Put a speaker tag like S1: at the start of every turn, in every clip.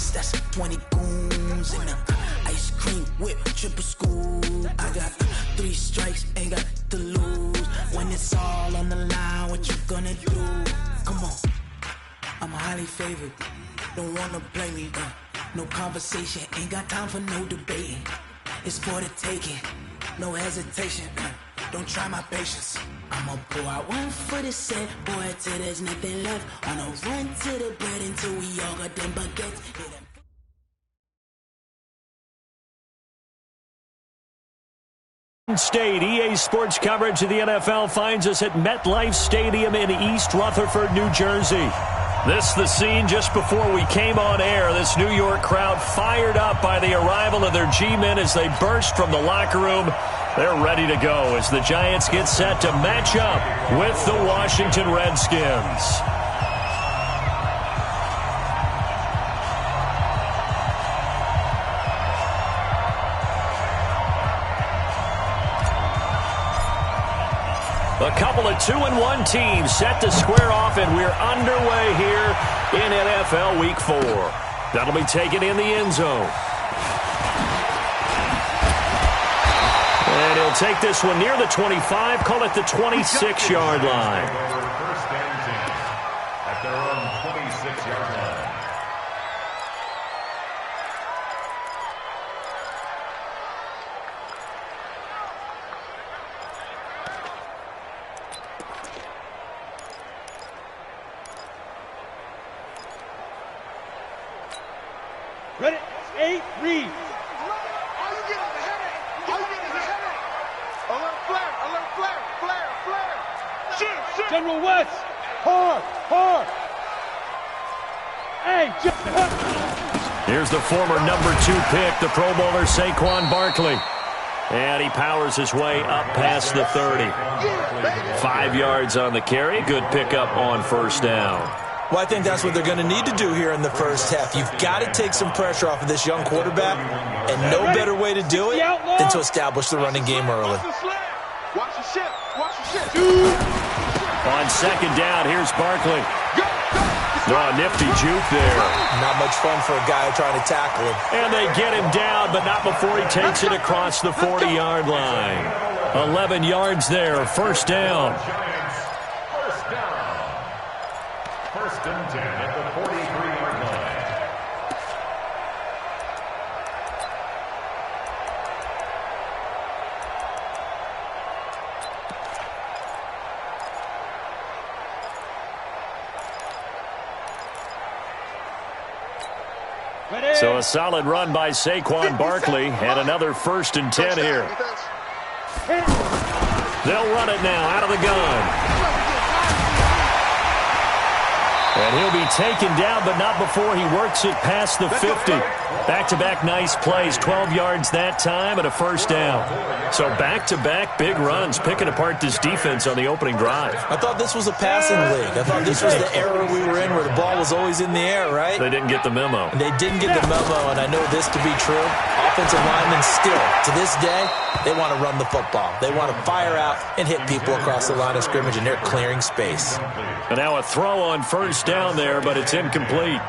S1: killers, that's 20 goons. And ice cream whip, triple scoop. I got 3 strikes, ain't got to lose. When it's all on the line, what you gonna do? Come on, I'm highly favored. Don't wanna blame me, no conversation, ain't got time for no debating. It's for the taking, no hesitation, don't try my patience. I'ma pour out one for the set, boy, till there's nothing left. On a run to the bread until we all got them baguettes.
S2: State EA Sports coverage of the NFL finds us at MetLife Stadium in East Rutherford, New Jersey. This the scene just before we came on air. This New York crowd fired up by the arrival of their G-men as they burst from the locker room. They're ready to go as the Giants get set to match up with the Washington Redskins. A couple of 2-1 teams set to square off, and we're underway here in NFL Week 4. That'll be taken in the end zone. And he'll take this one near the 25, call it the 26-yard line.
S3: First and 10 at their own 26-yard line.
S4: Ready? 8, read.
S5: Are you getting the headache? Are you getting the headache? Alert flare, alert flare, flare, flare. Shoot.
S4: General West. Hard. Hey,
S2: Here's the former number 2 pick, the Pro Bowler Saquon Barkley. And he powers his way up past the 30. 5 yards on the carry. Good pickup on first down.
S6: Well, I think that's what they're going to need to do here in the first half. You've got to take some pressure off of this young quarterback, and no better way to do it than to establish the running game early.
S5: Watch your ship. Watch your ship.
S2: On second down, here's Barkley. Oh, nifty juke there.
S6: Not much fun for a guy trying to tackle him.
S2: And they get him down, but not before he takes it across the 40-yard line. 11 yards there, first down.
S3: First and 10 at the 43-yard line.
S2: So a solid run by Saquon Barkley and another first and 10 here. They'll run it now out of the gun. And he'll be taken down, but not before he works it past the 50. Back-to-back nice plays, 12 yards that time and a first down. So back-to-back big runs, picking apart this defense on the opening drive.
S6: I thought this was a passing league. I thought this was the era we were in where the ball was always in the air, right?
S2: They didn't get the memo.
S6: And they didn't get the memo, and I know this to be true. Offensive linemen still, to this day, they want to run the football. They want to fire out and hit people across the line of scrimmage, and they're clearing space.
S2: And now a throw on first down there, but it's incomplete.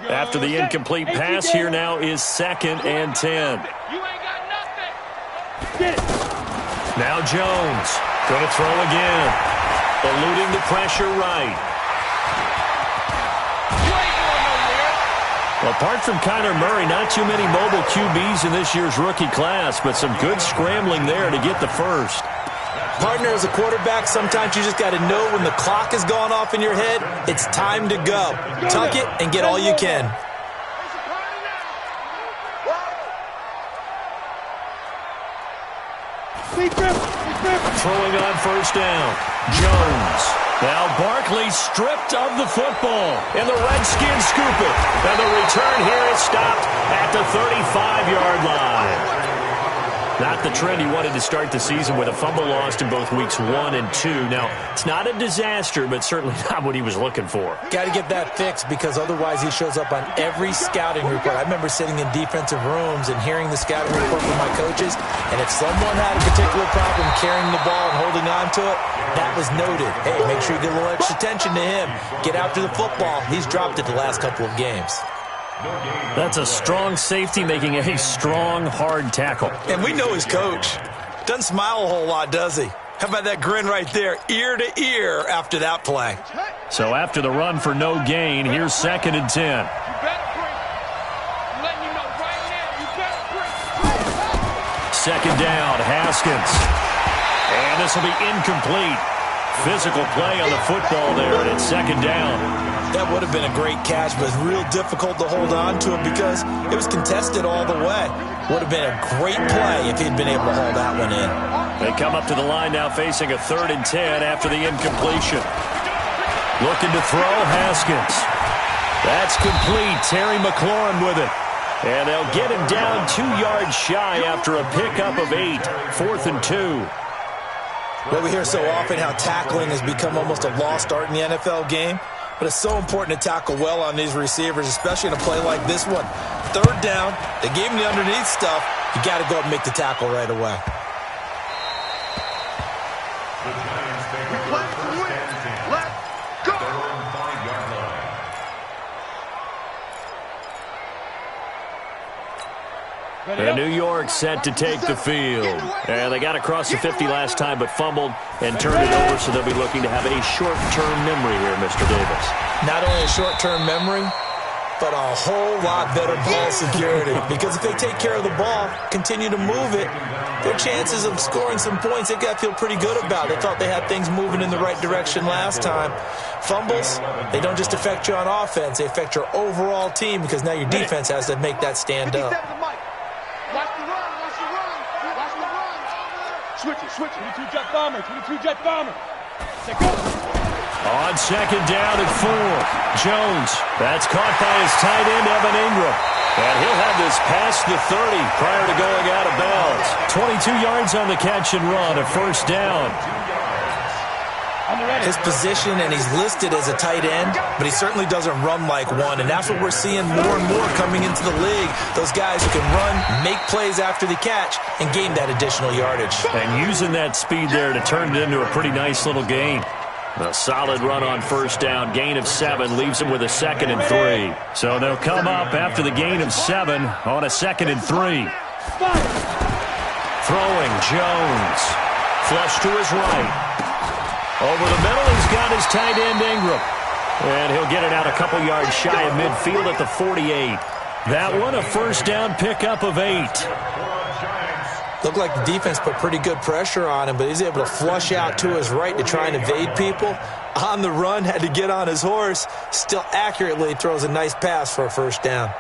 S2: After the incomplete pass, here now is second and 10.
S5: You ain't got nothing.
S2: Now Jones going to throw again. Eluding the pressure right.
S5: You ain't going nowhere.
S2: Well, apart from Kyler Murray, not too many mobile QBs in this year's rookie class, but some good scrambling there to get the first.
S6: Partner, as a quarterback, sometimes you just got to know when the clock has gone off in your head, it's time to go. Tuck it and get all you can.
S2: Throwing on first down. Jones. Now Barkley stripped of the football. And the Redskins scoop it. And the return here is stopped at the 35-yard line. Not the trend he wanted to start the season with, a fumble lost in both weeks 1 and 2. Now, it's not a disaster, but certainly not what he was looking for.
S6: Got to get that fixed because otherwise he shows up on every scouting report. I remember sitting in defensive rooms and hearing the scouting report from my coaches, and if someone had a particular problem carrying the ball and holding on to it, that was noted. Hey, make sure you get a little extra attention to him. Get after the football. He's dropped it the last couple of games.
S2: That's a strong safety making a strong, hard tackle.
S6: And we know his coach. Doesn't smile a whole lot, does he? How about that grin right there, ear to ear after that play?
S2: So after the run for no gain, here's 2nd and 10. Second down, Haskins. And this will be incomplete. Physical play on the football there, and it's 2nd down.
S6: That would have been a great catch, but it's real difficult to hold on to him because it was contested all the way. Would have been a great play if he'd been able to hold that one in.
S2: They come up to the line now facing a 3rd and 10 after the incompletion. Looking to throw, Haskins. That's complete. Terry McLaurin with it. And they'll get him down 2 yards shy after a pickup of 8. 4th and 2.
S6: Well, we hear so often how tackling has become almost a lost art in the NFL game. But it's so important to tackle well on these receivers, especially in a play like this one. 3rd down, they gave him the underneath stuff. You got to go up and make the tackle right away.
S5: Let's go.
S2: And New York set to take the field. And they got across the 50 last time but fumbled and turned it over, so they'll be looking to have a short-term memory here, Mr. Davis.
S6: Not only a short-term memory, but a whole lot better ball security. Because if they take care of the ball, continue to move it, their chances of scoring some points, they got to feel pretty good about. They thought they had things moving in the right direction last time. Fumbles, they don't just affect you on offense, they affect your overall team because now your defense has to make that stand up.
S5: Watch the run, watch the run, watch the run.
S4: Switch it, 22-jet bomber, 22-jet bomber. Say go.
S2: On 2nd down and 4. Jones. That's caught by his tight end, Evan Ingram. And he'll have this past the 30 prior to going out of bounds. 22 yards on the catch and run, a 1st down.
S6: His position, and he's listed as a tight end, but he certainly doesn't run like one, and that's what we're seeing more and more coming into the league. Those guys who can run, make plays after the catch, and gain that additional yardage.
S2: And using that speed there to turn it into a pretty nice little gain. A solid run on 1st down. Gain of 7 leaves him with a 2nd and 3. So they'll come up after the gain of 7 on a 2nd and 3. Throwing, Jones. Flush to his right. Over the middle, he's got his tight end, Ingram. And he'll get it out a couple yards shy of midfield at the 48. That one, a 1st down pickup of 8.
S6: Looked like the defense put pretty good pressure on him, but he's able to flush out to his right to try and evade people. On the run, had to get on his horse. Still accurately throws a nice pass for a 1st down.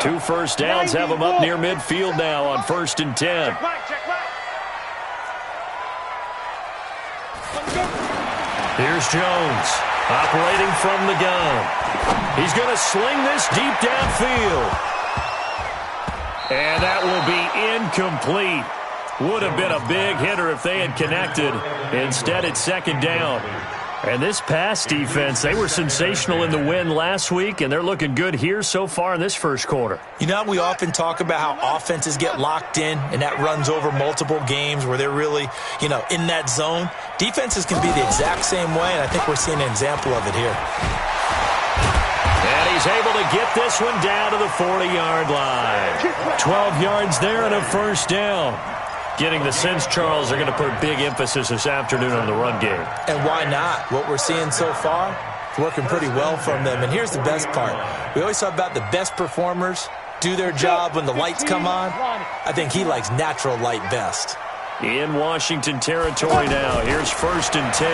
S2: 2 1st downs have him up near midfield now on 1st and 10. Here's Jones, operating from the gun. He's going to sling this deep downfield. And that will be incomplete. Would have been a big hitter if they had connected. Instead, it's 2nd down. And this pass defense, they were sensational in the win last week, and they're looking good here so far in this 1st quarter.
S6: You know, we often talk about how offenses get locked in, and that runs over multiple games where they're really, in that zone. Defenses can be the exact same way, and I think we're seeing an example of it here.
S2: And he's able to get this one down to the 40-yard line. 12 yards there and a 1st down. Getting the sense, Charles, they're going to put a big emphasis this afternoon on the run game.
S6: And why not? What we're seeing so far, it's working pretty well from them. And here's the best part. We always talk about the best performers do their job when the lights come on. I think he likes natural light best.
S2: In Washington territory now. Here's 1st and 10.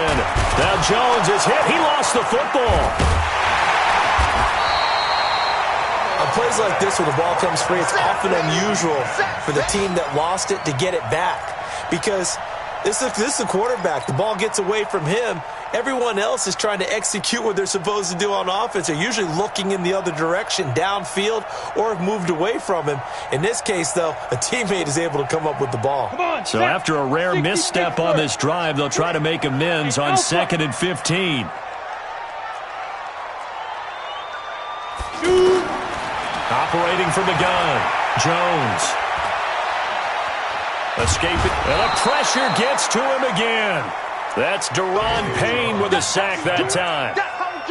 S2: Now Jones is hit. He lost the football.
S6: On plays like this where the ball comes free, it's often unusual for the team that lost it to get it back. Because this is the quarterback. The ball gets away from him, Everyone else is trying to execute what they're supposed to do on offense. They're usually looking in the other direction, downfield, or have moved away from him. In this case, though, a teammate is able to come up with the ball.
S2: So after a rare misstep on this drive, they'll try to make amends on 2nd and 15. Operating from the gun, Jones. Escaping, and the pressure gets to him again. That's Deron Payne with a sack that time.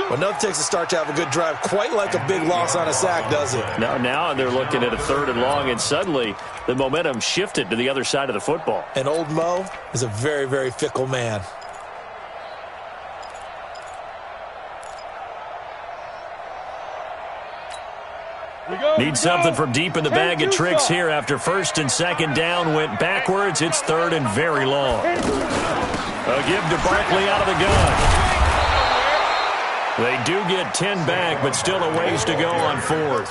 S6: Well, nothing takes a start to have a good drive, quite like a big loss on a sack, does it?
S2: Now they're looking at a 3rd and long, and suddenly the momentum shifted to the other side of the football.
S6: And old Mo is a very, very fickle man.
S2: Need something from deep in the bag of tricks here after 1st and 2nd down went backwards. It's 3rd and very long. A give to Barkley out of the gun. They do get 10 back, but still a ways to go on 4th.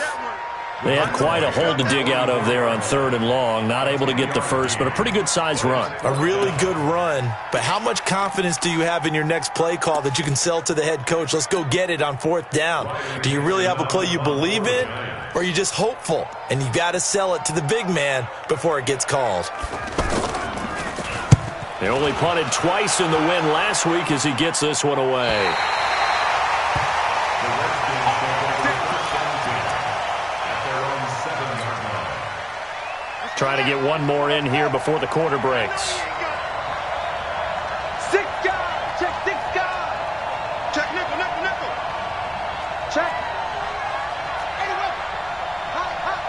S2: They had quite a hole to dig out of there on 3rd and long. Not able to get the first, but a pretty good-sized run.
S6: A really good run, but how much confidence do you have in your next play call that you can sell to the head coach? Let's go get it on 4th down. Do you really have a play you believe in, or are you just hopeful? And you got to sell it to the big man before it gets called.
S2: They only punted twice in the win last week as he gets this one away. Trying to get one more in here before the quarter breaks.
S5: 6 guys. Check 6 guys. Check nickel, nickel, nickel. Check. Anyway. Hot, hot.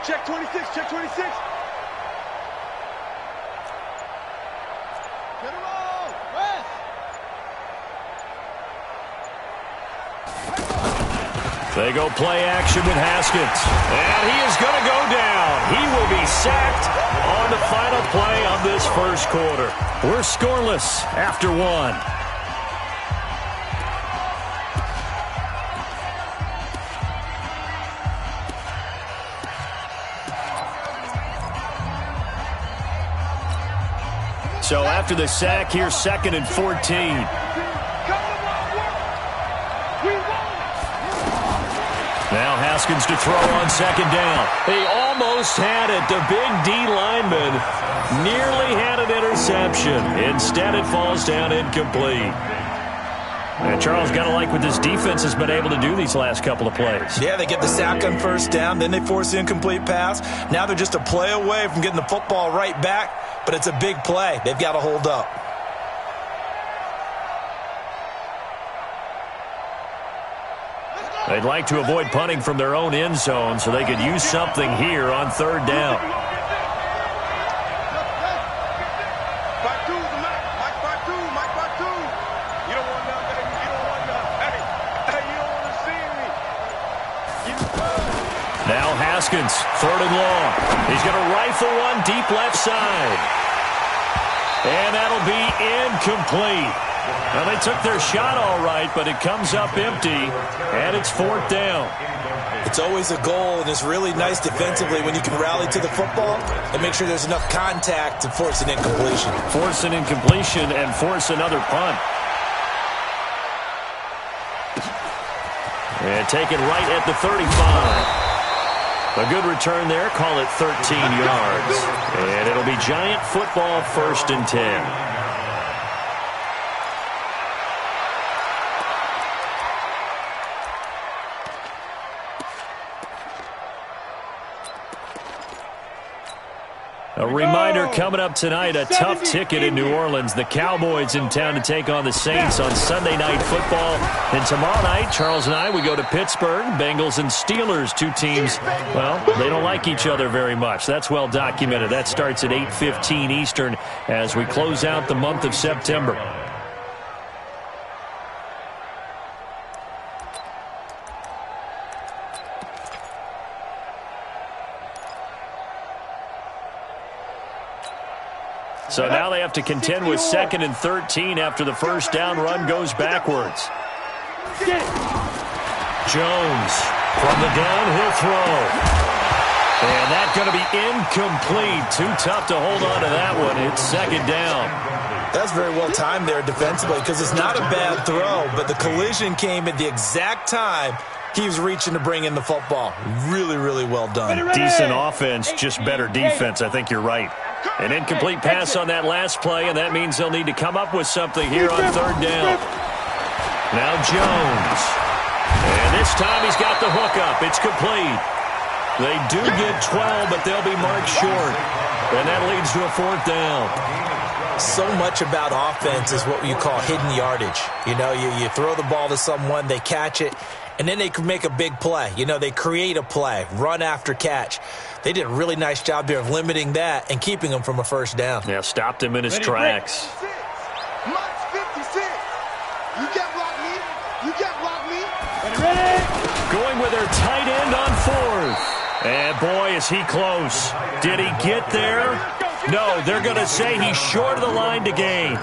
S5: Check 26. Check 26. Get him on. Rest.
S2: They go play action with Haskins. And he is going to go down. He will be sacked on the final play of this first quarter. We're scoreless after 1. So after the sack, here's 2nd and 14. Now Haskins to throw on 2nd down. He almost had it. The big D lineman nearly had an interception. Instead, it falls down incomplete. And Charles, got to like what this defense has been able to do these last couple of plays.
S6: Yeah, they get the sack on 1st down, then they force the incomplete pass. Now they're just a play away from getting the football right back, but it's a big play. They've got to hold up.
S2: They'd like to avoid punting from their own end zone so they could use something here on 3rd down. Now Haskins, 3rd and long. He's going to rifle one deep left side. And that'll be incomplete. Well, they took their shot all right, but it comes up empty, and it's 4th down.
S6: It's always a goal, and it's really nice defensively when you can rally to the football and make sure there's enough contact to force an incompletion.
S2: Force an incompletion and force another punt. And take it right at the 35. A good return there. Call it 13 yards. And it'll be Giant football, 1st and 10. A reminder coming up tonight, a tough ticket in New Orleans. The Cowboys in town to take on the Saints on Sunday Night Football. And tomorrow night, Charles and I, we go to Pittsburgh. Bengals and Steelers, 2 teams, well, they don't like each other very much. That's well documented. That starts at 8:15 Eastern as we close out the month of September. So now they have to contend with 2nd and 13 after the 1st down run goes backwards. Jones From the gun, he'll throw. And that's going to be incomplete. Too tough to hold on to that one. It's second down.
S6: That's very well timed there defensively because it's not a bad throw, but the collision came at the exact time he was reaching to bring in the football. Really, really well done.
S2: Decent offense, just better defense. I think you're right. An incomplete pass on that last play, and that means they'll need to come up with something here on third down. Now Jones. And this time he's got the hookup. It's complete. They do get 12, but they'll be marked short. And that leads to a fourth down.
S6: So much about offense is what you call hidden yardage. You know, you throw the ball to someone, they catch it, and then they can make a big play. You know, they create a play, run after catch. They did a really nice job there of limiting that and keeping him from a first down.
S2: Yeah, stopped him in his tracks.
S5: March 56. You can't block me. You can't block me. Ready?
S2: Going with their tight end on fourth. And boy, is he close. Did he get there? No, they're going to say he's short of the line to gain.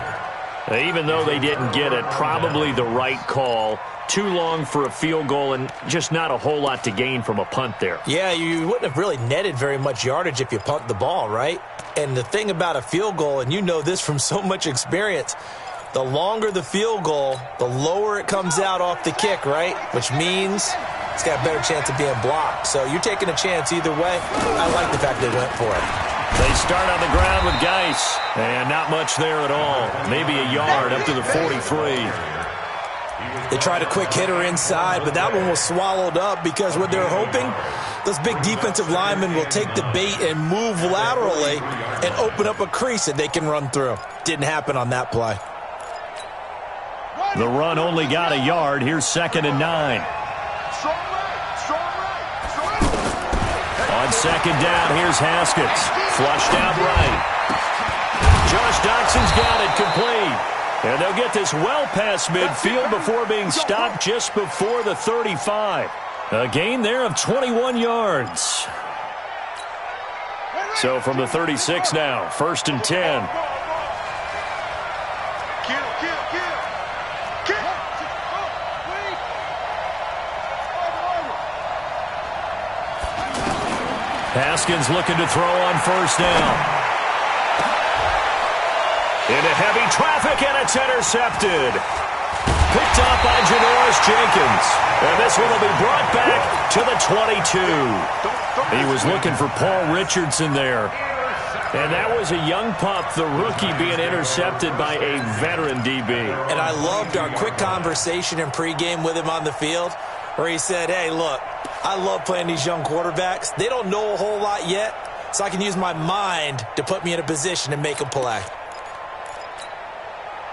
S2: Even though they didn't get it, probably the right call. Too long for a field goal and just not a whole lot to gain from a punt there.
S6: Yeah, you wouldn't have really netted very much yardage if you punt the ball, right? And the thing about a field goal, and you know this from so much experience, the longer the field goal, the lower it comes out off the kick, right? Which means it's got a better chance of being blocked. So you're taking a chance either way. I like the fact they went for it.
S2: They start on the ground with Geis, and not much there at all. Maybe a yard up to the 43.
S6: They tried a quick hitter inside, but that one was swallowed up because what they're hoping, those big defensive linemen will take the bait and move laterally and open up a crease that they can run through. Didn't happen on that play.
S2: The run only got a yard. Here's 2nd and 9. On second down, here's Haskins. Flushed out right. Josh Doxson's got it complete. And they'll get this well past midfield before being stopped just before the 35. A gain there of 21 yards. So from the 36 now, 1st and 10. Haskins looking to throw on 1st down. Into heavy traffic, and it's intercepted. Picked up by Janoris Jenkins. And this one will be brought back to the 22. He was looking for Paul Richardson there. And that was a young pup, the rookie, being intercepted by a veteran DB.
S6: And I loved our quick conversation in pregame with him on the field where he said, hey, look, I love playing these young quarterbacks. They don't know a whole lot yet, so I can use my mind to put me in a position to make a play.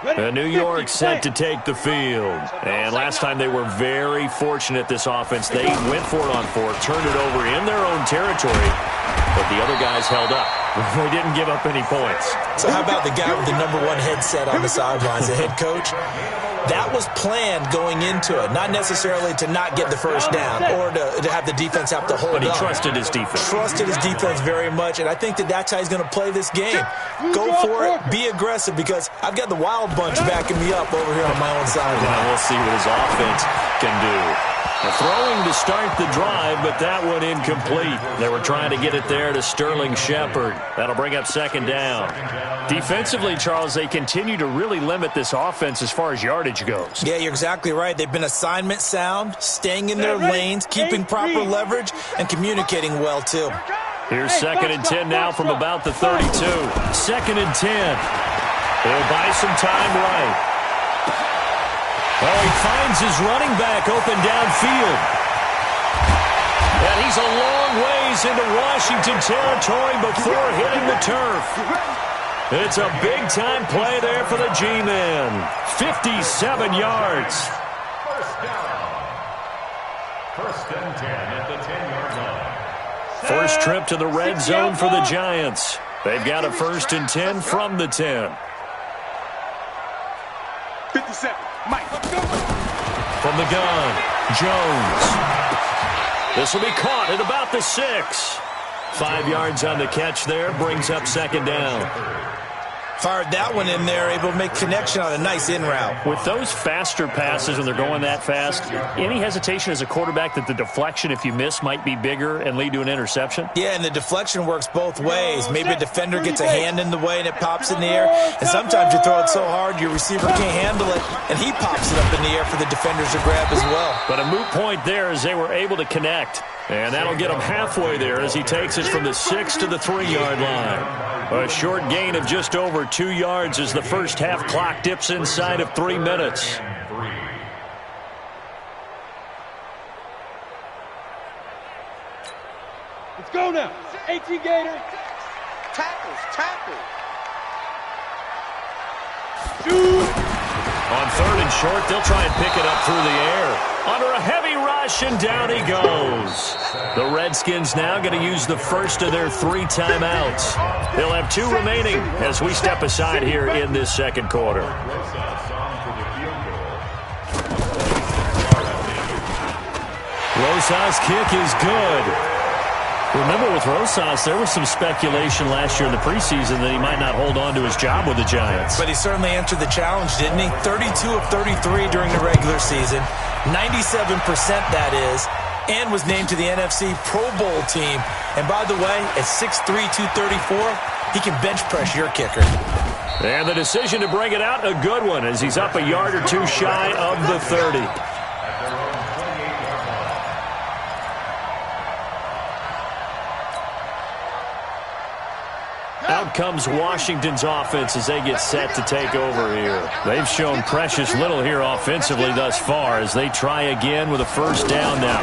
S2: New York set to take the field. And last time they were very fortunate, this offense. They went for it on 4th, turned it over in their own territory, but the other guys held up. They didn't give up any points.
S6: So how about the guy with the #1 headset on the sidelines, the head coach? That was planned going into it, not necessarily to not get the first down or to have the defense have to hold up.
S2: But he trusted his defense.
S6: Trusted his defense very much, and I think that's how he's going to play this game. Go for it, be aggressive, because I've got the wild bunch backing me up over here on my own sideline.
S2: Yeah, we'll see what his offense can do. Throwing to start the drive, but that one incomplete. They were trying to get it there to Sterling Shepard. That'll bring up 2nd down. Defensively, Charles, they continue to really limit this offense as far as yardage goes.
S6: Yeah, you're exactly right. They've been assignment sound, staying in their lanes, keeping proper leverage, and communicating well, too.
S2: Here's 2nd and 10 now from about the 32. 2nd and 10. They'll buy some time right. Oh, he finds his running back open downfield. And he's a long ways into Washington territory before hitting the turf. It's a big-time play there for the G-Men. 57 yards.
S3: First and 10 at the 10-yard line.
S2: First trip to the red zone for the Giants. They've got a 1st and 10 from the 10.
S5: 57. Mike.
S2: From the gun, Jones. This will be caught at about the 6. 5 yards on the catch there, brings up 2nd down.
S6: Fired that one in there, able to make connection on a nice in route.
S2: With those faster passes when they're going that fast, any hesitation as a quarterback that the deflection, if you miss, might be bigger and lead to an interception?
S6: Yeah, and the deflection works both ways. Maybe a defender gets a hand in the way and it pops in the air, and sometimes you throw it so hard your receiver can't handle it, and he pops it up in the air for the defenders to grab as well.
S2: But a moot point there as they were able to connect. And that'll get him halfway there as he takes it from the 6 to the 3-yard line. A short gain of just over 2 yards as the first half clock dips inside of 3 minutes.
S4: Let's go now. 18 Gator.
S5: Tackles.
S4: Shoot.
S2: On 3rd and short, they'll try and pick it up through the air. Under a heavy rush, and down he goes. The Redskins now going to use the first of their 3 timeouts. They'll have 2 remaining as we step aside here in this second quarter. Rosas' kick is good. Remember, with Rosas, there was some speculation last year in the preseason that he might not hold on to his job with the Giants.
S6: But he certainly answered the challenge, didn't he? 32 of 33 during the regular season, 97% that is, and was named to the NFC Pro Bowl team. And by the way, at 6'3", 234, he can bench press your kicker.
S2: And the decision to bring it out, a good one, as he's up a yard or 2 shy of the 30. Out comes Washington's offense as they get set to take over here. They've shown precious little here offensively thus far as they try again with a first down now.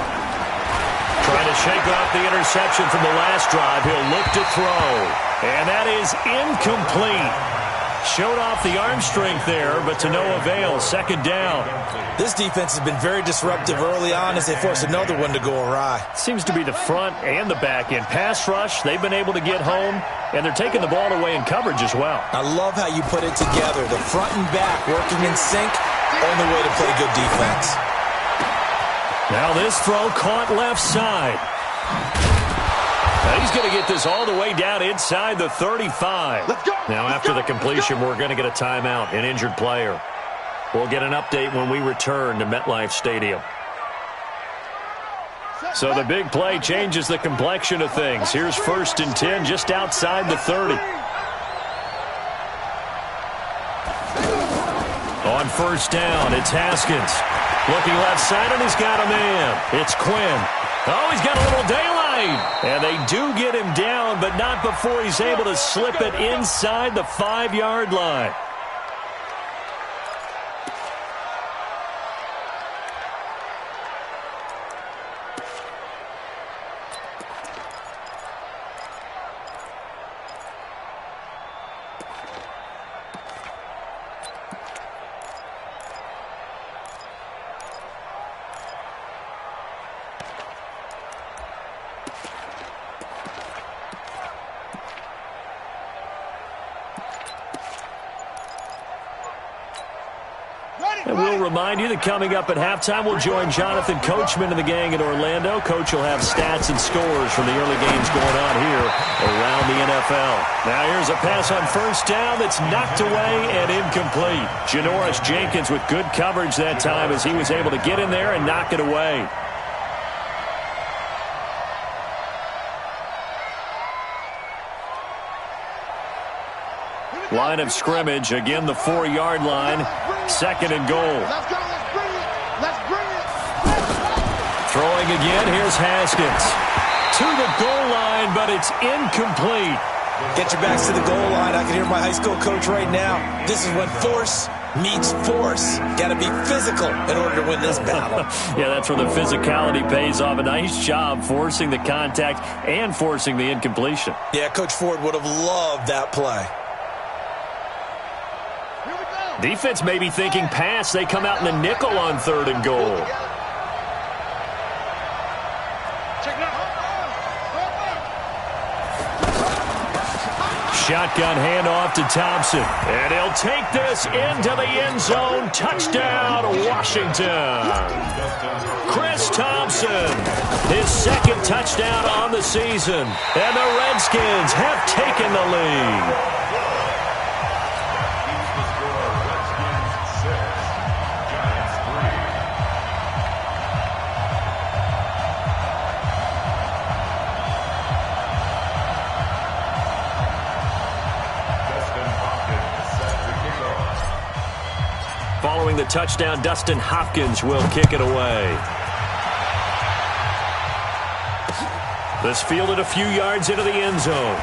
S2: Trying to shake off the interception from the last drive. He'll look to throw. And that is incomplete. Showed off the arm strength there, but to no avail. Second down.
S6: This defense has been very disruptive early on as they force another one to go awry.
S2: Seems to be the front and the back end. Pass rush, they've been able to get home, and they're taking the ball away in coverage as well.
S6: I love how you put it together. The front and back working in sync, only way to play good defense.
S2: Now this throw caught left side. Now he's going to get this all the way down inside the 35. Now after the completion, we're going to get a timeout, an injured player. We'll get an update when we return to MetLife Stadium. So the big play changes the complexion of things. Here's 1st and 10 just outside the 30. On first down, it's Haskins. Looking left side, and he's got a man. It's Quinn. Oh, he's got a little daylight. And they do get him down, but not before he's able to slip it inside the 5-yard line. And we'll remind you that coming up at halftime, we'll join Jonathan Coachman and the gang in Orlando. Coach will have stats and scores from the early games going on here around the NFL. Now here's a pass on first down that's knocked away and incomplete. Janoris Jenkins with good coverage that time as he was able to get in there and knock it away. Line of scrimmage, again the 4-yard line, 2nd and goal.
S5: Let's go, let's bring it.
S2: Throwing again, here's Haskins. To the goal line, but it's incomplete.
S6: Get your backs to the goal line. I can hear my high school coach right now. This is when force meets force. Got to be physical in order to win this battle.
S2: Yeah, that's where the physicality pays off. A nice job forcing the contact and forcing the incompletion.
S6: Yeah, Coach Ford would have loved that play.
S2: Defense may be thinking pass. They come out in the nickel on 3rd and goal. Shotgun handoff to Thompson. And he'll take this into the end zone. Touchdown, Washington. Chris Thompson, his 2nd touchdown on the season. And the Redskins have taken the lead. touchdown. Dustin Hopkins will kick it away. This fielded a few yards into the end zone.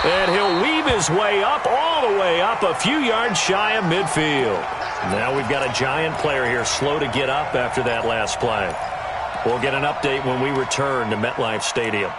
S2: And he'll weave his way up, all the way up, a few yards shy of midfield. Now we've got a Giant player here slow to get up after that last play. We'll get an update when we return to MetLife Stadium.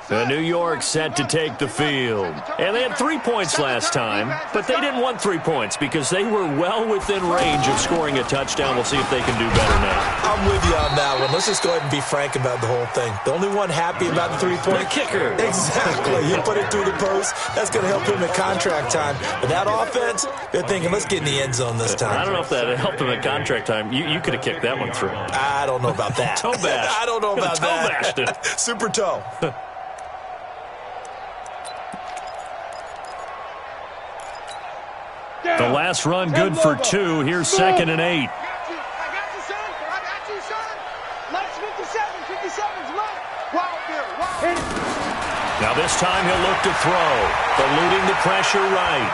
S2: The New York set to take the field. And they had 3 points last time, but they didn't want 3 points because they were well within range of scoring a touchdown. We'll see if they can do better now.
S6: I'm with you on that one. Let's just go ahead and be frank about the whole thing. The only one happy about the 3-point
S2: the kicker.
S6: Exactly. You put it through the post. That's going to help him at contract time. But that offense, they're thinking, let's get in the end zone this time.
S2: I don't know if that helped him at contract time. You could have kicked that one through.
S6: I don't know about that.
S2: Toe bash.
S6: I don't know about
S2: toe
S6: that.
S2: Toe bashed it.
S6: Super toe.
S2: The last run good for 2. Here's 2nd and 8.
S5: I got you, son. I got you, son. Let's 57. 57's mine. Wild there. Wild.
S2: Now this time he'll look to throw. Eluding the pressure right.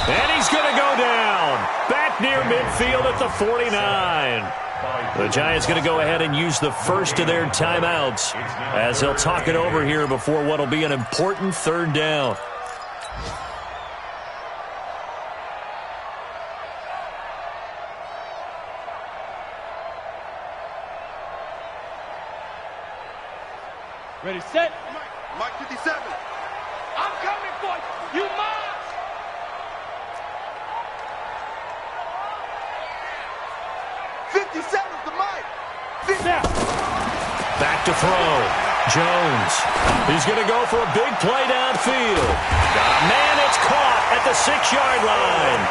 S2: And he's going to go down. Back near midfield at the 49. The Giants going to go ahead and use the first of their timeouts as they'll talk it over here before what will be an important 3rd down.
S4: Ready, set.
S5: Mike 57. I'm coming for you. You must. '57's the mic.
S4: Snap.
S2: Back to throw. Jones. He's going to go for a big play downfield. Got a man, it's caught at the 6-yard line.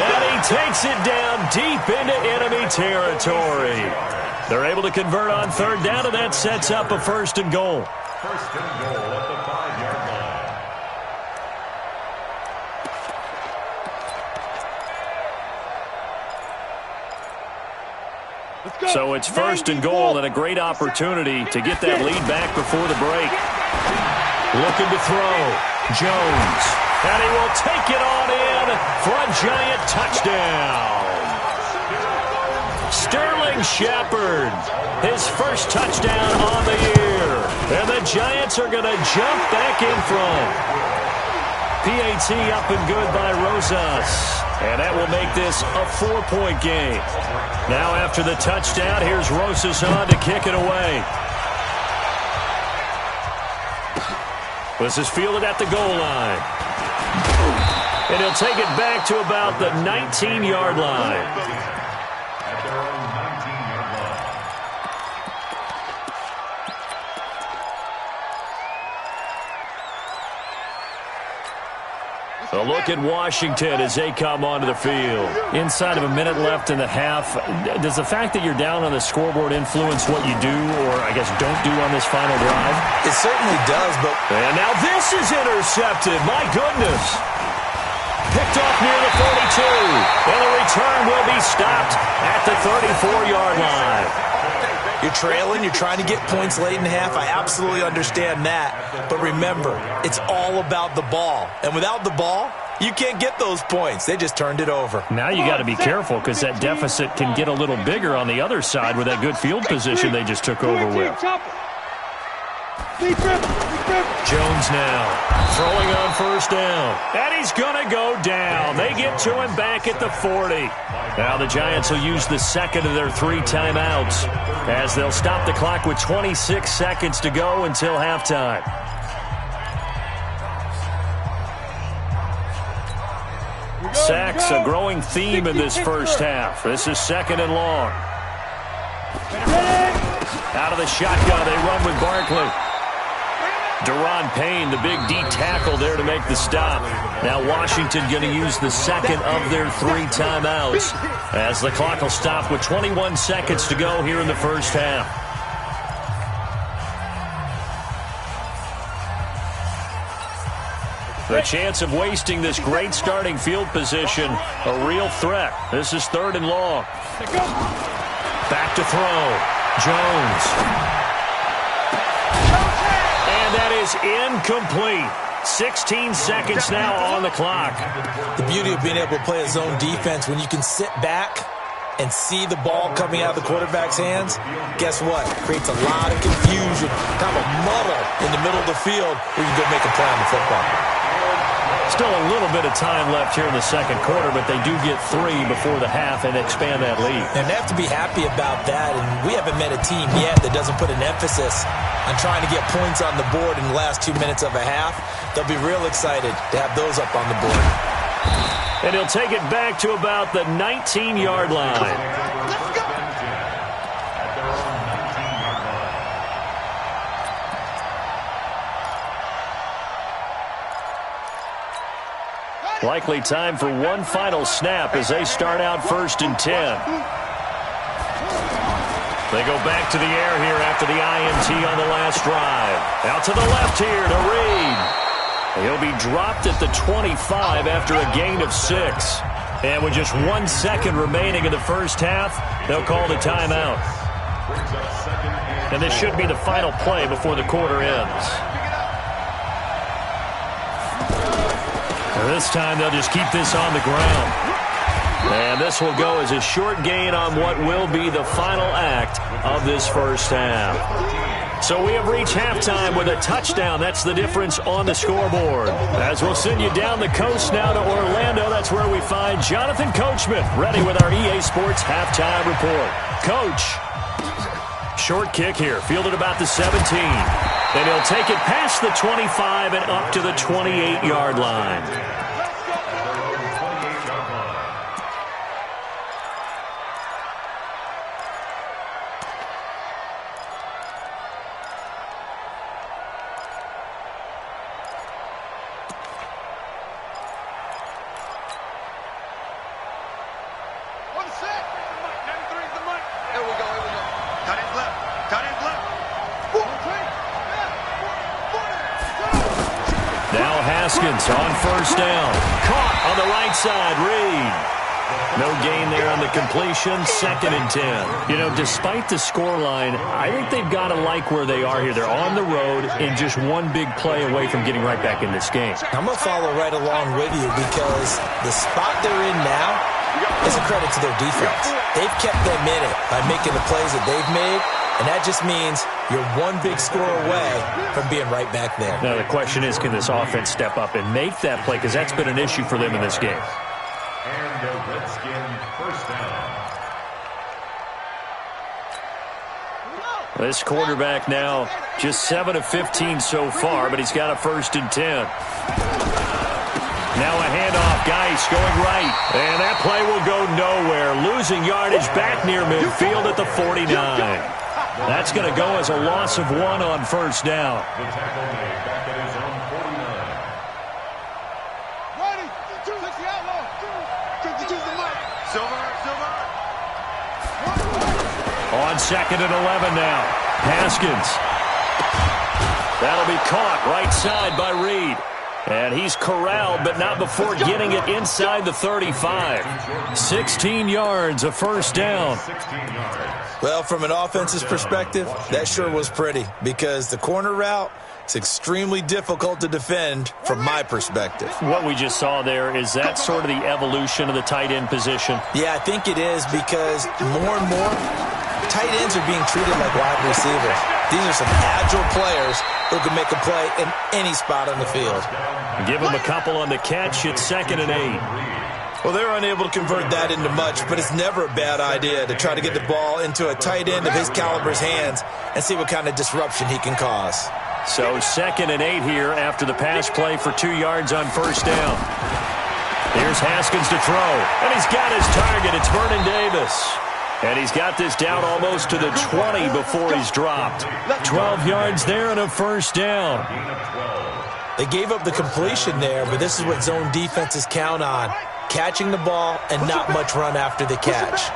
S2: And he takes it down deep into enemy territory. They're able to convert on 3rd down, and that sets up a 1st and goal.
S3: 1st and goal at the 5-yard line.
S4: Let's go.
S2: So it's 1st and goal and a great opportunity to get that lead back before the break. Looking to throw. Jones. And he will take it on in for a Giant touchdown. Sterling Shepard, his first touchdown on the year. And the Giants are going to jump back in front. PAT up and good by Rosas. And that will make this a 4-point game. Now after the touchdown, here's Rosas on to kick it away. This is fielded at the goal line. And he'll take it back to about the 19-yard line. A look at Washington as they come onto the field. Inside of a minute left in the half, does the fact that you're down on the scoreboard influence what you do or, I guess, don't do on this final drive?
S6: It certainly does, but...
S2: And now this is intercepted. My goodness. Picked off near the 42. And the return will be stopped at the 34-yard line.
S6: You're trailing, you're trying to get points late in half. I absolutely understand that. But remember, it's all about the ball. And without the ball, you can't get those points. They just turned it over.
S2: Now you got to be careful because that deficit can get a little bigger on the other side with that good field position they just took over with. Jones now throwing on 1st down. And he's going to go down. They get to him back at the 40. Now the Giants will use the 2nd of their 3 timeouts as they'll stop the clock with 26 seconds to go until halftime. Sacks, a growing theme in this first half. This is 2nd and long. Out of the shotgun, they run with Barkley. Deron Payne, the big D tackle there to make the stop. Now Washington going to use the 2nd of their 3 timeouts as the clock will stop with 21 seconds to go here in the first half. The chance of wasting this great starting field position, a real threat. This is 3rd and long. Back to throw. Jones. And that is incomplete. 16 seconds now on the clock.
S6: The beauty of being able to play a zone defense when you can sit back and see the ball coming out of the quarterback's hands, guess what? Creates a lot of confusion, kind of a muddle in the middle of the field where you can go make a play on the football.
S2: Still a little bit of time left here in the second quarter, but they do get 3 before the half and expand that lead.
S6: And they have to be happy about that, and we haven't met a team yet that doesn't put an emphasis on trying to get points on the board in the last 2 minutes of a half. They'll be real excited to have those up on the board.
S2: And he'll take it back to about the 19-yard line.
S5: Let's go.
S2: Likely time for one final snap as they start out 1st and 10. They go back to the air here after the INT on the last drive. Out to the left here to Reed. He'll be dropped at the 25 after a gain of 6. And with just 1 second remaining in the first half, they'll call the timeout. And this should be the final play before the quarter ends. This time they'll just keep this on the ground. And this will go as a short gain on what will be the final act of this first half. So we have reached halftime with a touchdown. That's the difference on the scoreboard. As we'll send you down the coast now to Orlando, that's where we find Jonathan Coachman ready with our EA Sports halftime report. Coach, short kick here, fielded about the 17. And he'll take it past the 25 and up to the 28-yard line. On first down. Caught on the right side. Reed. No gain there on the completion. 2nd and 10. You know, despite the scoreline, I think they've got to like where they are here. They're on the road and just one big play away from getting right back in this game.
S6: I'm going to follow right along with you because the spot they're in now is a credit to their defense. They've kept them in it by making the plays that they've made. And that just means you're one big score away from being right back there.
S2: Now, the question is, can this offense step up and make that play? Because that's been an issue for them in this game.
S3: And the Redskin first down.
S2: This quarterback now just 7 of 15 so far, but he's got a 1st and 10. Now a handoff. Geis going right. And that play will go nowhere. Losing yardage back near midfield at the 49. That's going to go as a loss of 1 on first down.
S3: The tackle made back at his own 49.
S5: Ready. Take the outlaw. Take the mic. Silver.
S2: On 2nd and 11 now. Haskins. That'll be caught right side by Reed. And he's corralled, but not before getting it inside the 35. 16 yards, a first down.
S3: 16 yards.
S6: Well, from an offense's perspective, that sure was pretty because the corner route is extremely difficult to defend from my perspective.
S2: What we just saw there, is that sort of the evolution of the tight end position?
S6: Yeah, I think it is because more and more tight ends are being treated like wide receivers. These are some agile players who can make a play in any spot on the field.
S2: Give him a couple on the catch. It's 2nd and 8.
S6: Well, they're unable to convert that into much, but it's never a bad idea to try to get the ball into a tight end of his caliber's hands and see what kind of disruption he can cause.
S2: So 2nd and 8 here after the pass play for 2 yards on first down. Here's Haskins to throw, and he's got his target. It's Vernon Davis. And he's got this down almost to the 20 before he's dropped. 12 yards there and a first down.
S6: They gave up the completion there, but this is what zone defenses count on. Catching the ball and not much run after the catch.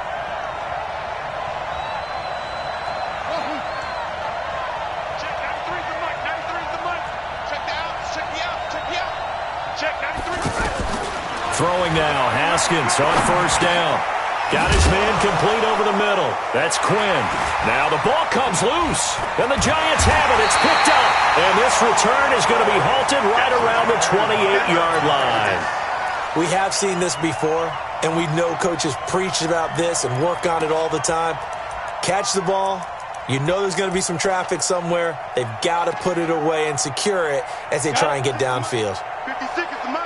S5: Check 93's the mic. 93's the mic. Check the out.
S2: throwing now. Haskins on first down. Got his man complete over the middle. That's Quinn. Now the ball comes loose, and the Giants have it. It's picked up, and this return is going to be halted right around the 28-yard line.
S6: We have seen this before, and we know coaches preach about this and work on it all the time. Catch the ball. You know there's going to be some traffic somewhere. They've got to put it away and secure it as they try and get downfield.
S5: 50 seconds to Mike.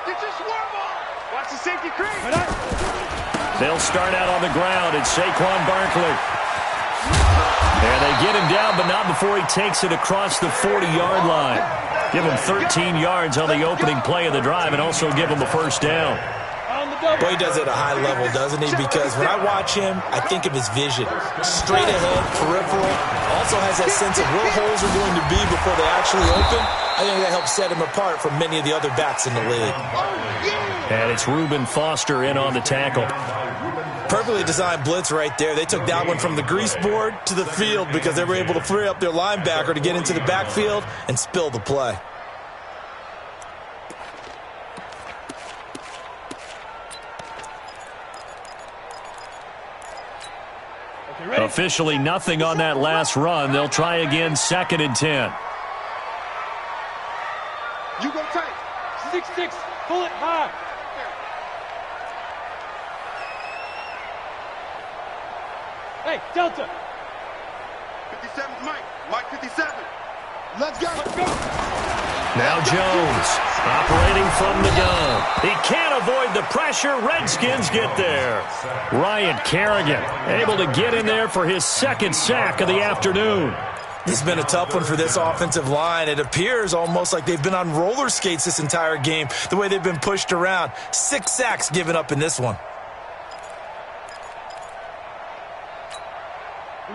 S5: Get your swerve on. Watch the safety creep.
S2: They'll start out on the ground. It's Saquon Barkley. And they get him down, but not before he takes it across the 40-yard line. Give him 13 yards on the opening play of the drive and also give him a first down.
S6: Boy, he does it at a high level, doesn't he? Because when I watch him, I think of his vision. Straight ahead, peripheral. Also has that sense of where holes are going to be before they actually open. I think that helps set him apart from many of the other backs in the league.
S2: And it's Reuben Foster in on the tackle.
S6: Perfectly designed blitz right there. They took that one from the grease board to the field because they were able to free up their linebacker to get into the backfield and spill the play.
S2: Officially nothing on that last run. They'll try again, 2nd and 10.
S5: You go tight.
S4: 6-6. Pull it high. Hey, Delta.
S5: 57's Mike. Mike 57. Let's go. Let's go.
S2: Now Jones, operating from the gun. He can't avoid the pressure. Redskins get there. Ryan Kerrigan able to get in there for his 2nd sack of the afternoon.
S6: This has been a tough one for this offensive line. It appears almost like they've been on roller skates this entire game, the way they've been pushed around. 6 sacks given up in this one.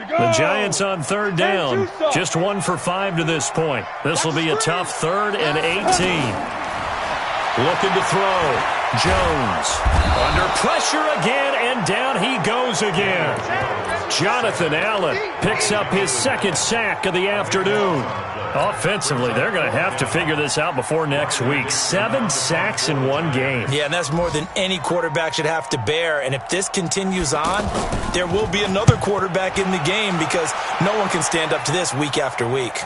S2: The Giants on 3rd down. Just 1 for 5 to this point. This will be a tough 3rd and 18. Looking to throw. Jones. Under pressure again, and down he goes again. Jonathan Allen picks up his 2nd sack of the afternoon. Offensively, they're going to have to figure this out before next week. 7 sacks in one game.
S6: Yeah, and that's more than any quarterback should have to bear. And if this continues on, there will be another quarterback in the game because no one can stand up to this week after week.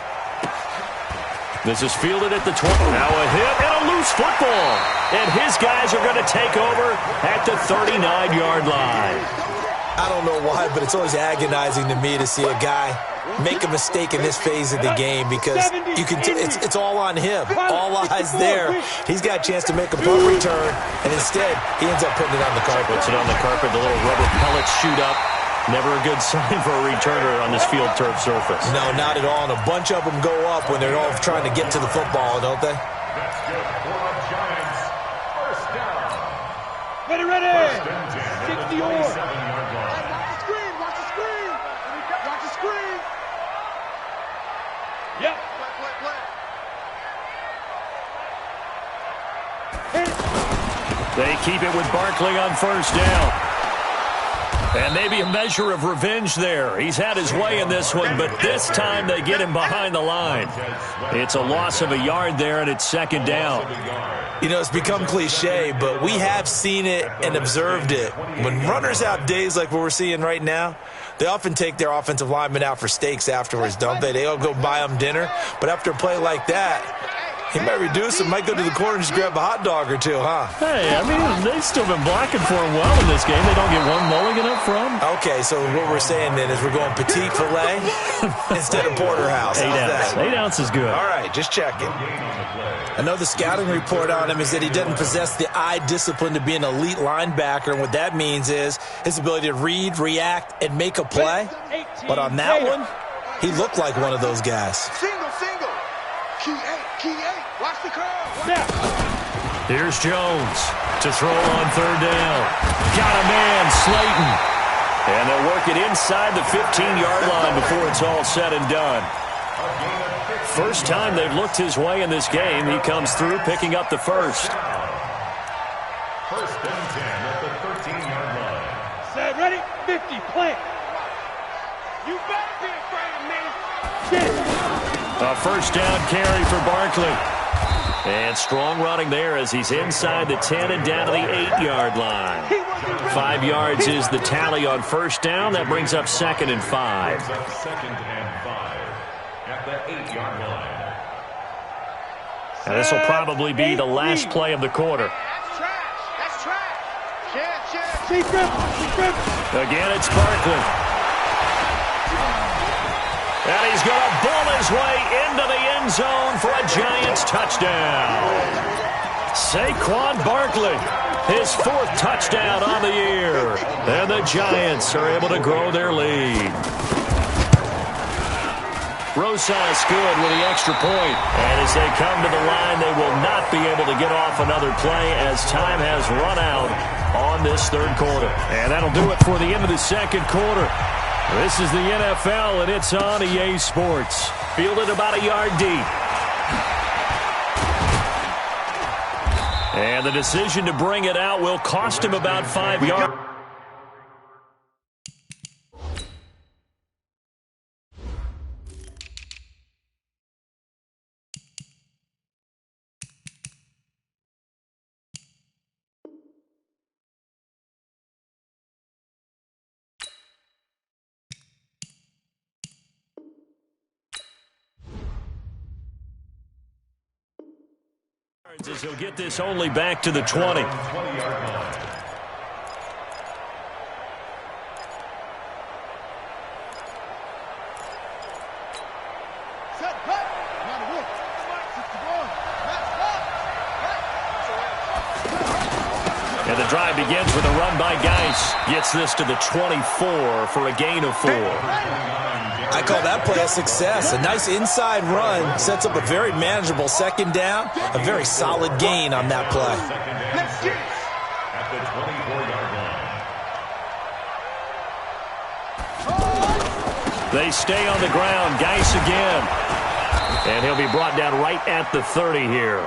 S2: This is fielded at the 20. Now a hit and a loose football. And his guys are going to take over at the 39-yard line.
S6: I don't know why, but it's always agonizing to me to see a guy make a mistake in this phase of the game because you can it's all on him. All eyes there. He's got a chance to make a punt return, and instead he ends up putting it on the carpet.
S2: Puts it on the carpet. The little rubber pellets shoot up. Never a good sign for a returner on this field turf surface.
S6: No, not at all. And a bunch of them go up when they're all trying to get to the football, don't they?
S4: Ready, ready. 60 or.
S5: Watch the screen. Watch the screen.
S4: Yep.
S2: They keep it with Barkley on 1st down. And maybe a measure of revenge there. He's had his way in this one, but this time they get him behind the line. It's a loss of a yard there, and it's 2nd down.
S6: You know, it's become cliche, but we have seen it and observed it. When runners have days like what we're seeing right now, they often take their offensive linemen out for steaks afterwards, don't they? They all go buy them dinner. But after a play like that, he might reduce him, might go to the corner and just grab a hot dog or two, huh?
S2: Hey, I mean, they've still been blocking for him well in this game. They don't get one mulligan up front.
S6: Okay, so what we're saying then is we're going petite filet instead of porterhouse.
S2: 8 ounce. 8 ounce is good.
S6: All right, just checking. I know the scouting report on him is that he doesn't possess the eye discipline to be an elite linebacker, and what that means is his ability to read, react, and make a play. But on that one, he looked like one of those guys.
S5: Single. Key 8. Watch the crowd.
S4: Now.
S2: Here's Jones to throw on 3rd down. Got a man, Slayton. And they'll work it inside the 15-yard line before it's all said and done. First time they've looked his way in this game. He comes through picking up the first.
S3: 1st and 10 at the 13-yard line.
S4: Set, ready, 50, plant.
S5: You better be afraid of me.
S4: Get it.
S2: A 1st down carry for Barkley. And strong running there as he's inside the 10 and down to the 8-yard line. 5 yards is the tally on first down. That brings up 2nd and 5.
S3: Second and 5 at the 8-yard line.
S2: And this will probably be the last play of the quarter.
S5: That's trash. That's trash.
S2: Again, it's Barkley. And he's going to bull his way into the end zone for a Giants touchdown. Saquon Barkley, his 4th touchdown on the year. And the Giants are able to grow their lead. Rosas good with the extra point. And as they come to the line, they will not be able to get off another play as time has run out on this 3rd quarter. And that'll do it for the end of the 2nd quarter. This is the NFL, and it's on EA Sports. Fielded about a yard deep. And the decision to bring it out will cost him about 5 yards. As he'll get this only back to the 20.
S3: 20-yard line.
S2: And the drive begins with a run by Geis. Gets this to the 24 for a gain of 4.
S6: I call that play a success. A nice inside run sets up a very manageable 2nd down. A very solid gain on that play.
S3: At the 24-yard line.
S2: They stay on the ground. Geis again. And he'll be brought down right at the 30 here.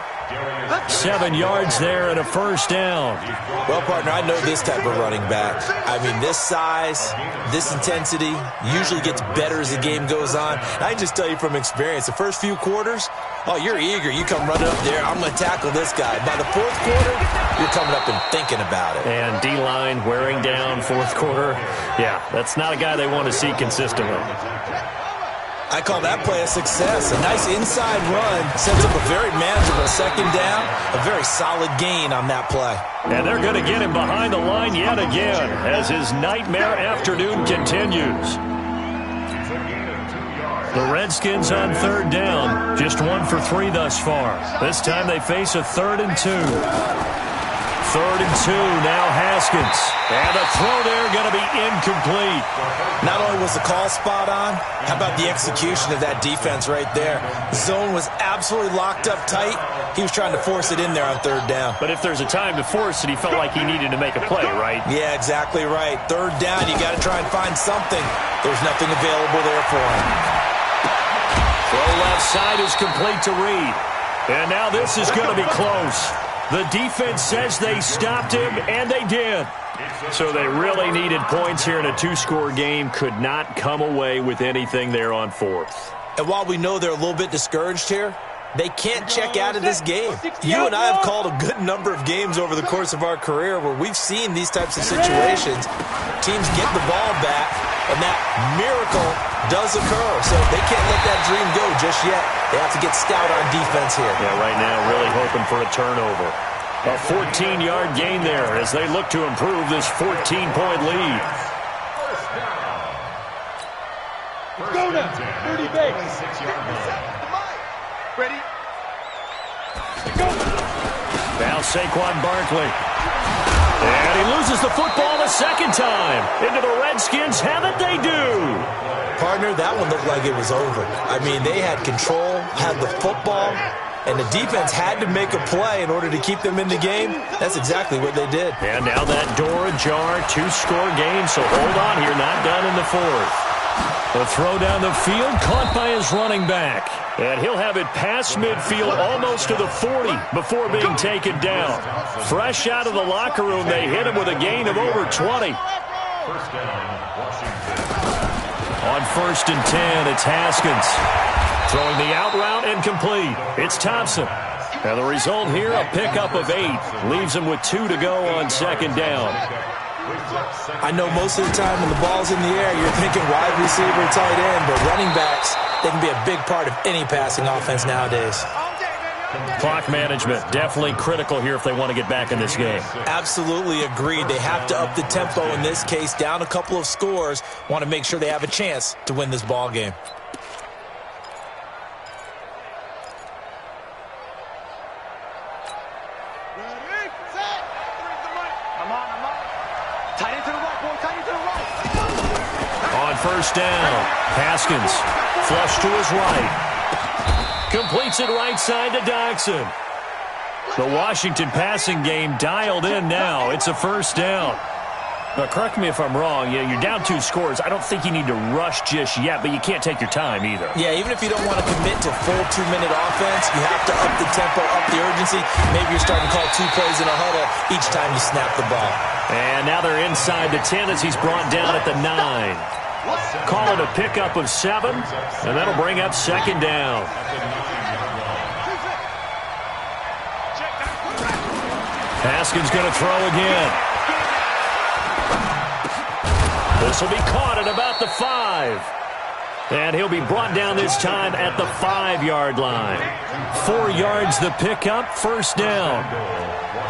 S2: 7 yards there and a 1st down.
S6: Well, partner, I know this type of running back. I mean, this size, this intensity usually gets better as the game goes on. I can just tell you from experience, the first few quarters, oh, you're eager. You come running up there, I'm going to tackle this guy. By the 4th quarter, you're coming up and thinking about it.
S2: And D-line wearing down 4th quarter. Yeah, that's not a guy they want to see consistently.
S6: I call that play a success. A nice inside run sets up a very manageable 2nd down. A very solid gain on that play.
S2: And they're going to get him behind the line yet again as his nightmare afternoon continues. The Redskins on 3rd down. Just 1 for 3 thus far. This time they face a 3rd and 2. 3rd and 2, now Haskins. And a throw there going to be incomplete.
S6: Not only was the call spot on, how about the execution of that defense right there? The zone was absolutely locked up tight. He was trying to force it in there on 3rd down.
S2: But if there's a time to force it, he felt like he needed to make a play, right?
S6: Yeah, exactly right. 3rd down, you got to try and find something. There's nothing available there for him.
S2: Throw left side is complete to Reed. And now this is going to be close. The defense says they stopped him, and they did. So they really needed points here in a 2-score game. Could not come away with anything there on 4th.
S6: And while we know they're a little bit discouraged here, they can't check out of this game. You and I have called a good number of games over the course of our career where we've seen these types of situations. Teams get the ball back, and that miracle does occur. So they can't let that dream go just yet. They have to get stout on defense here.
S2: Yeah, right now really hoping for a turnover. A 14-yard gain there as they look to improve this 14-point lead.
S4: Go now, 30 base.
S3: 26-yard line.
S5: Ready?
S2: Now Saquon Barkley. And he loses the football the 2nd time. Into the Redskins have it, they do.
S6: Partner, that one looked like it was over. I mean, they had control, had the football, and the defense had to make a play in order to keep them in the game. That's exactly what they did.
S2: And now that door ajar, 2-score game, so hold on here, not done in the 4th. The throw down the field, caught by his running back. And he'll have it past midfield, almost to the 40, before being taken down. Fresh out of the locker room, they hit him with a gain of over 20.
S3: First down, Washington.
S2: On 1st and 10, it's Haskins. Throwing the out route and complete. It's Thompson. And the result here, a pickup of 8. Leaves them with 2 to go on second down.
S6: I know most of the time when the ball's in the air, you're thinking wide receiver, tight end, but running backs, they can be a big part of any passing offense nowadays.
S2: Clock management, definitely critical here if they want to get back in this game.
S6: Absolutely agreed. They have to up the tempo in this case, down a couple of scores, want to make sure they have a chance to win this ball game.
S2: On first down, Haskins, flush to his right. Completes it right side to Doxson. The Washington passing game dialed in now. It's a first down. Now, correct me if I'm wrong. Yeah, you're down 2 scores. I don't think you need to rush just yet, but you can't take your time either.
S6: Yeah, even if you don't want to commit to full 2-minute offense, you have to up the tempo, up the urgency. Maybe you're starting to call 2 plays in a huddle each time you snap the ball.
S2: And now they're inside the 10 as he's brought down at the 9. Call it a pickup of 7, and that'll bring up second down. Haskins going to throw again. This will be caught at about the 5. And he'll be brought down this time at the 5-yard line. 4 yards the pickup, first down.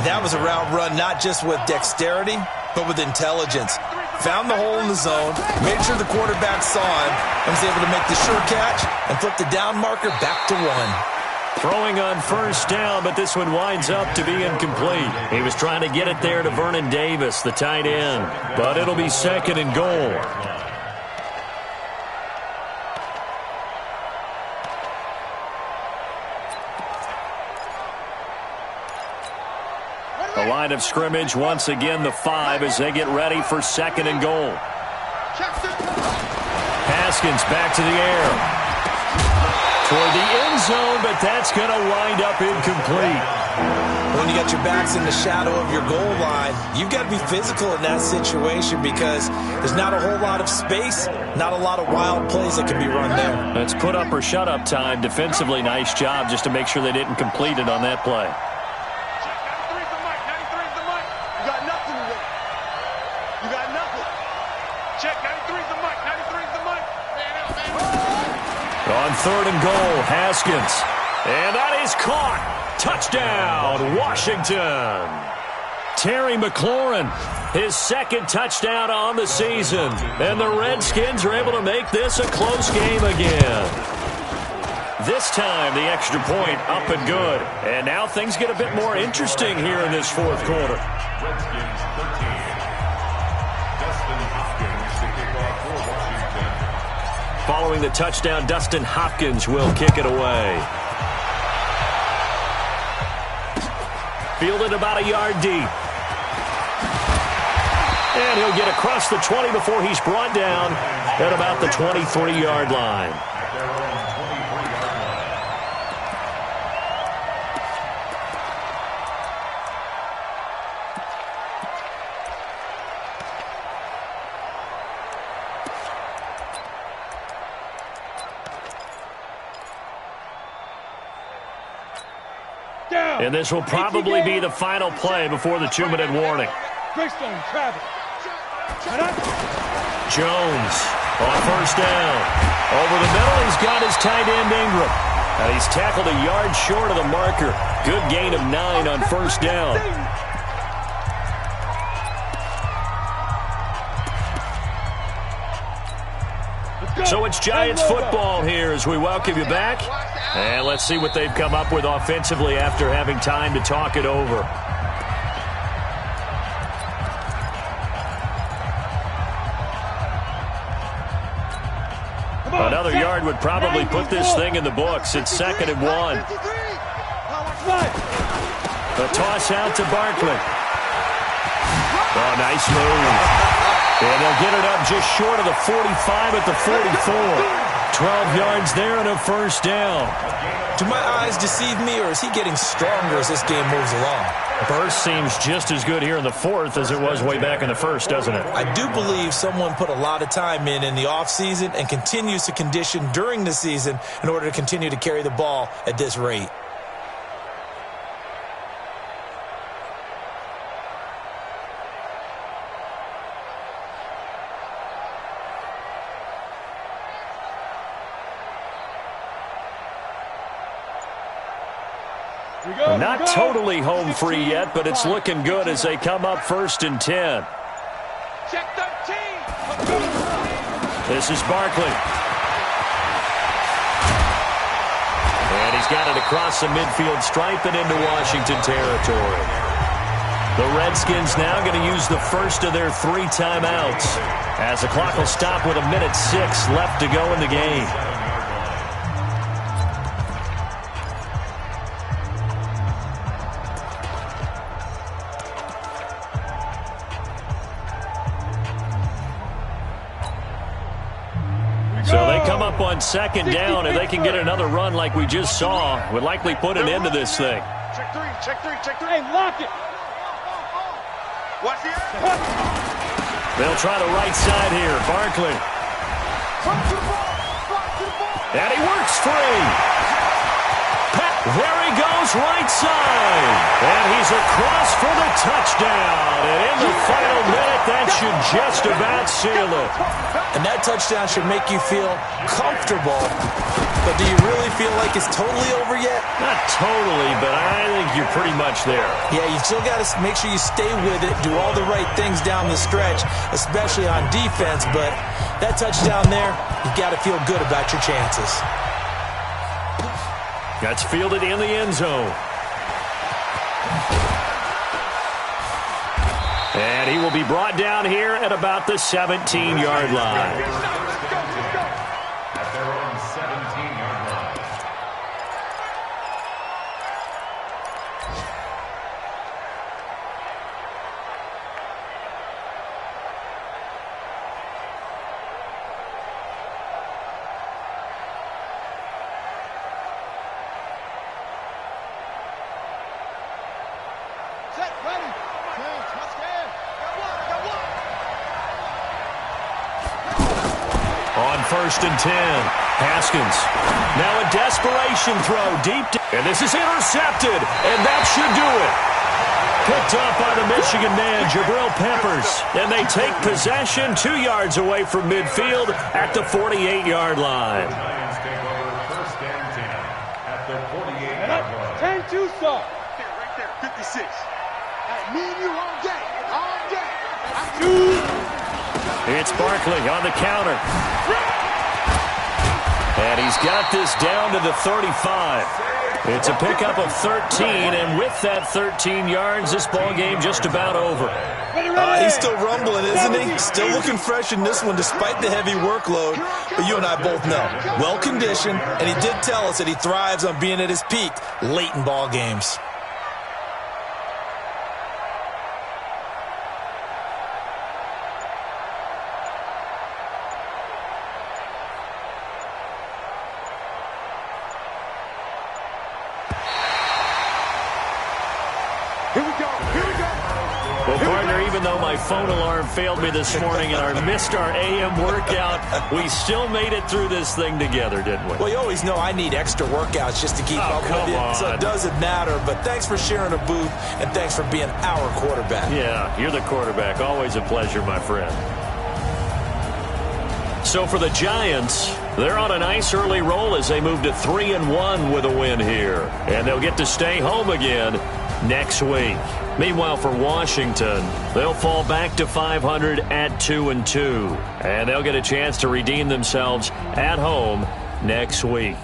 S6: That was a route run not just with dexterity, but with intelligence. Found the hole in the zone, made sure the quarterback saw him, and was able to make the sure catch and flip the down marker back to 1.
S2: Throwing on first down, but this one winds up to be incomplete. He was trying to get it there to Vernon Davis, the tight end. But it'll be second and goal. The line of scrimmage, once again, the 5 as they get ready for second and goal. Haskins back to the air. Toward the end zone, but that's going to wind up incomplete.
S6: When you got your backs in the shadow of your goal line, you've got to be physical in that situation because there's not a whole lot of space, not a lot of wild plays that can be run there.
S2: That's put up or shut up time. Defensively, nice job just to make sure they didn't complete it on that play. On third and goal, Haskins. And that is caught. Touchdown, Washington. Terry McLaurin, his second touchdown on the season. And the Redskins are able to make this a close game again. This time, the extra point up and good. And now things get a bit more interesting here in this fourth quarter.
S3: Redskins 13. Dustin Hopkins to kick off for Washington.
S2: Following the touchdown, Dustin Hopkins will kick it away. Fielded about a yard deep. And he'll get across the 20 before he's brought down at about the 23-yard line. And this will probably be the final play before the 2-minute warning.
S4: Greystone, Travis.
S2: Jones on first down. Over the middle, he's got his tight end Ingram. And he's tackled a yard short of the marker. Good gain of 9 on first down. So it's Giants football here as we welcome you back. And let's see what they've come up with offensively after having time to talk it over. Another yard would probably put this thing in the books. It's 2nd and 1. A toss out to Barkley. Oh, nice move. And they'll get it up just short of the 45 at the 44. 12 yards there and a first down.
S6: Do my eyes deceive me, or is he getting stronger as this game moves along?
S2: Burst seems just as good here in the fourth as it was way back in the first, doesn't it?
S6: I do believe someone put a lot of time in the offseason and continues to condition during the season in order to continue to carry the ball at this rate.
S2: Not totally home free yet, but it's looking good as they come up 1st and 10.
S5: Check 13.
S2: This is Barkley. And he's got it across the midfield stripe and into Washington territory. The Redskins now going to use the first of their 3 timeouts as the clock will stop with 1:06 left to go in the game. So they come up on 2nd down. If they can get another run like we just saw, would likely put an end to this thing.
S5: Check 3, check 3, check 3.
S4: Hey, lock it.
S5: Watch the
S2: They'll try the right side here. Barkley. And he works free. There he goes, right side. And he's across for the touchdown. And in the final minute, that should just about seal it.
S6: And that touchdown should make you feel comfortable. But do you really feel like it's totally over yet?
S2: Not totally, but I think you're pretty much there.
S6: Yeah, you still got to make sure you stay with it, do all the right things down the stretch, especially on defense. But that touchdown there, you got to feel good about your chances.
S2: That's fielded in the end zone. And he will be brought down here at about the 17-yard line.
S3: At their own 17-yard line.
S5: Set, ready.
S2: On 1st and 10, Haskins. Now a desperation throw deep. And this is intercepted. And that should do it. Picked up by the Michigan man, Jabril Peppers. And they take possession 2 yards away from midfield at the 48-yard line.
S3: Giants take over 1st and 10 at the 48-yard line.
S4: Tank you saw.
S5: Right there, 56. Hey, me and you all day. All day.
S2: It's Barkley on the counter. And he's got this down to the 35. It's a pickup of 13, and with that 13 yards, this ball game just about over.
S6: He's still rumbling, isn't he? Still looking fresh in this one despite the heavy workload. But you and I both know, well-conditioned, and he did tell us that he thrives on being at his peak late in ball games.
S5: Here we go. Here we go.
S2: Well, partner, even though my phone alarm failed me this morning and I missed our AM workout, we still made it through this thing together, didn't we?
S6: Well, you always know I need extra workouts just to keep up with you, so it doesn't matter. But thanks for sharing a booth, and thanks for being our quarterback.
S2: Yeah, you're the quarterback. Always a pleasure, my friend. So for the Giants, they're on a nice early roll as they move to 3-1 with a win here. And they'll get to stay home again next week. Meanwhile, for Washington, they'll fall back to 500 at 2-2. And they'll get a chance to redeem themselves at home next week.